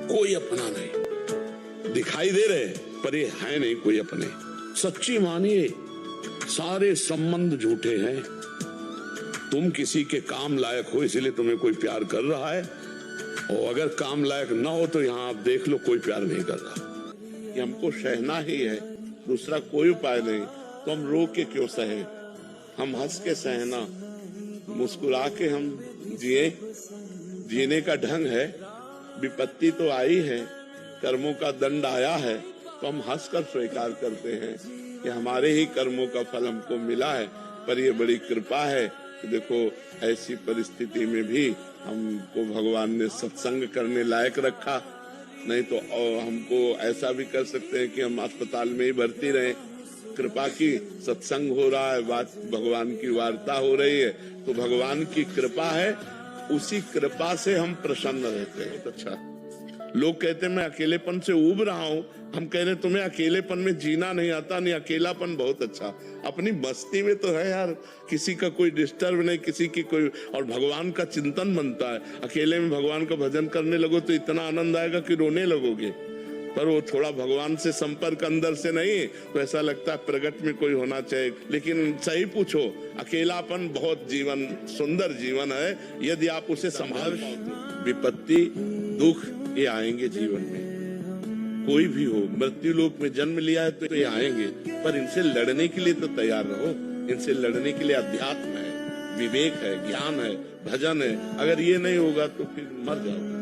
कोई अपना नहीं। दिखाई दे रहे पर ये है नहीं कोई अपने। सच्ची मानिए सारे संबंध झूठे हैं। तुम किसी के काम लायक हो इसलिए तुम्हें कोई प्यार कर रहा है, और अगर काम लायक ना हो तो यहाँ आप देख लो कोई प्यार नहीं कर रहा। कि हमको सहना ही है, दूसरा कोई उपाय नहीं, तो हम रो के क्यों सहे? हम हंस के सहना, मुस्कुरा के हम जिए। जीने का ढंग है। विपत्ति तो आई है, कर्मों का दंड आया है, तो हम हंसकर स्वीकार करते हैं कि हमारे ही कर्मों का फल हमको मिला है। पर ये बड़ी कृपा है कि देखो ऐसी परिस्थिति में भी हमको भगवान ने सत्संग करने लायक रखा। नहीं तो हमको ऐसा भी कर सकते हैं कि हम अस्पताल में ही भर्ती रहें। कृपा की सत्संग हो रहा है, बात भगवान की वार्ता हो रही है, तो भगवान की कृपा है, उसी कृपा से हम प्रसन्न रहते हैं। तो अच्छा, लोग कहते हैं मैं अकेलेपन से उब रहा हूँ, हम कह रहे हैं तुम्हें अकेलेपन में जीना नहीं आता। नहीं, अकेलापन बहुत अच्छा, अपनी मस्ती में तो है यार, किसी का कोई डिस्टर्ब नहीं, किसी की कोई, और भगवान का चिंतन बनता है। अकेले में भगवान का भजन करने लगो तो इतना आनंद आएगा कि रोने लगोगे। पर वो थोड़ा भगवान से संपर्क अंदर से नहीं तो ऐसा लगता है प्रगट में कोई होना चाहिए। लेकिन सही पूछो, अकेलापन बहुत जीवन सुंदर जीवन है यदि आप उसे संभाल। विपत्ति दुख ये आएंगे जीवन में, कोई भी हो। मृत्यु लोक में जन्म लिया है तो ये आएंगे, पर इनसे लड़ने के लिए तो तैयार रहो। इनसे लड़ने के लिए अध्यात्म है, विवेक है, ज्ञान है, भजन है। अगर ये नहीं होगा तो फिर मर जाओगे,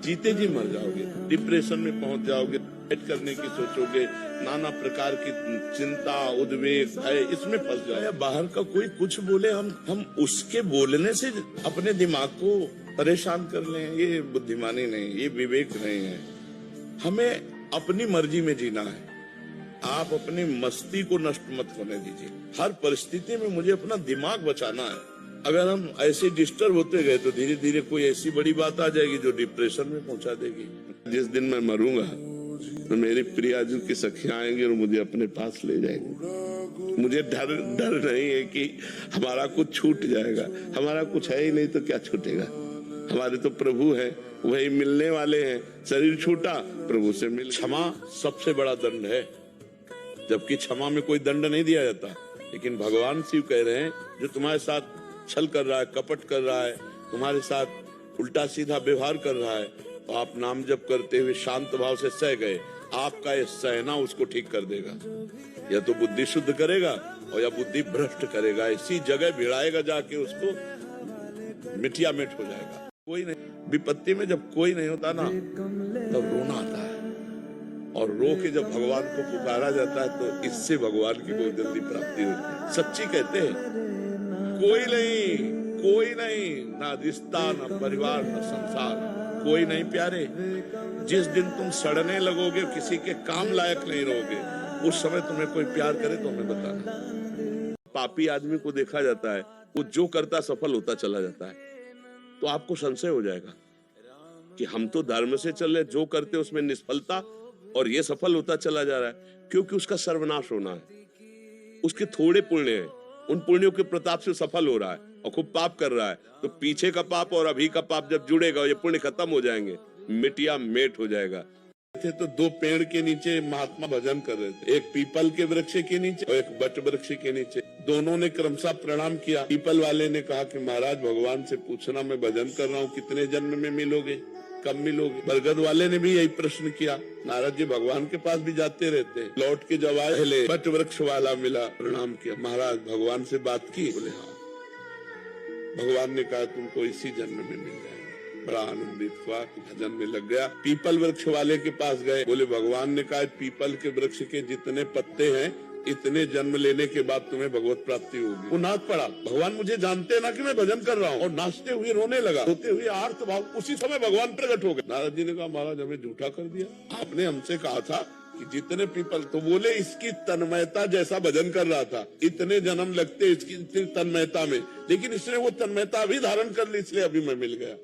जीते जी मर जाओगे, डिप्रेशन में पहुंच जाओगे, बैठ करने की सोचोगे, नाना प्रकार की चिंता उद्वेग भय इसमें फंस जाओगे। बाहर का कोई कुछ बोले, हम उसके बोलने से अपने दिमाग को परेशान कर लें, ये बुद्धिमानी नहीं, ये विवेक नहीं है। हमें अपनी मर्जी में जीना है। आप अपनी मस्ती को नष्ट मत होने दीजिए। हर परिस्थिति में मुझे अपना दिमाग बचाना है। अगर हम ऐसे डिस्टर्ब होते गए तो धीरे धीरे कोई ऐसी बड़ी बात आ जाएगी जो डिप्रेशन में पहुंचा देगी। जिस दिन मैं मरूंगा तो मेरी प्रियजन की सखियां आएंगी और मुझे अपने पास ले जाएंगे। मुझे डर नहीं है कि हमारा कुछ छूट जाएगा। हमारा कुछ है ही नहीं तो क्या छूटेगा। हमारे तो प्रभु है, वही मिलने वाले हैं। शरीर छूटा, प्रभु से मिल। क्षमा सबसे बड़ा दंड है, जबकि क्षमा में कोई दंड नहीं दिया जाता। लेकिन भगवान शिव कह रहे हैं जो तुम्हारे साथ छल कर रहा है, कपट कर रहा है, तुम्हारे साथ उल्टा सीधा व्यवहार कर रहा है, तो आप नाम जप करते हुए शांत भाव से सह गए, आपका ये सहना उसको ठीक कर देगा। या तो बुद्धि शुद्ध करेगा और या बुद्धि भ्रष्ट करेगा। इसी जगह भिड़ाएगा जाके, उसको मिटिया मिट हो जाएगा। कोई नहीं, विपत्ति में जब कोई नहीं होता ना तब रोना आता है, और रो के जब भगवान को पुकारा जाता है तो इससे भगवान की बहुत जल्दी प्राप्ति होती है। सच्ची कहते हैं कोई नहीं, ना रिश्ता, ना परिवार, ना संसार, कोई नहीं प्यारे। जिस दिन तुम सड़ने लगोगे, किसी के काम लायक नहीं रहोगे, उस समय तुम्हें कोई प्यार करे तो हमें बताना। पापी आदमी को देखा जाता है, वो जो करता सफल होता चला जाता है, तो आपको संशय हो जाएगा कि हम तो धर्म से चल रहे, जो करते उसमें निष्फलता, और ये सफल होता चला जा रहा है। क्योंकि उसका सर्वनाश होना है। उसके थोड़े पुण्य हैं, उन पुण्यों के प्रताप से सफल हो रहा है और खूब पाप कर रहा है। तो पीछे का पाप और अभी का पाप जब जुड़ेगा, ये पुण्य खत्म हो जाएंगे, मिटिया मेट हो जाएगा। तो दो पेड़ के नीचे महात्मा भजन कर रहे थे, एक पीपल के वृक्ष के नीचे और एक बट वृक्ष के नीचे। दोनों ने क्रमशः प्रणाम किया। पीपल वाले ने कहा कि महाराज भगवान से पूछना, मैं भजन कर रहा हूँ, कितने जन्म में मिलोगे, कब मिलोगे। बरगद वाले ने भी यही प्रश्न किया। नारद जी भगवान के पास भी जाते रहते, लौट के जब आए, पहले बट वृक्ष वाला मिला, प्रणाम किया, महाराज भगवान से बात की। बोले हाँ। भगवान ने कहा तुमको इसी जन्म में मिल जाएगा। बड़ा आनंदित हुआ, भजन में लग गया। पीपल वृक्ष वाले के पास गए, बोले भगवान ने कहा पीपल के वृक्ष के जितने पत्ते हैं, इतने जन्म लेने के बाद तुम्हें भगवत प्राप्ति होगी। वो नाच पड़ा, भगवान मुझे जानते ना कि मैं भजन कर रहा हूँ, और नाचते हुए रोने लगा, रोते हुए आर्त भाव। उसी समय भगवान प्रकट हो गए। नारद जी ने कहा महाराज हमें झूठा कर दिया, आपने हमसे कहा था कि जितने पीपल, तो बोले इसकी तन्मयता जैसा भजन कर रहा था, इतने जन्म लगते इसकी तन्मयता में, लेकिन इसने वो तन्मयता भी धारण कर ली, इसलिए अभी मैं मिल गया।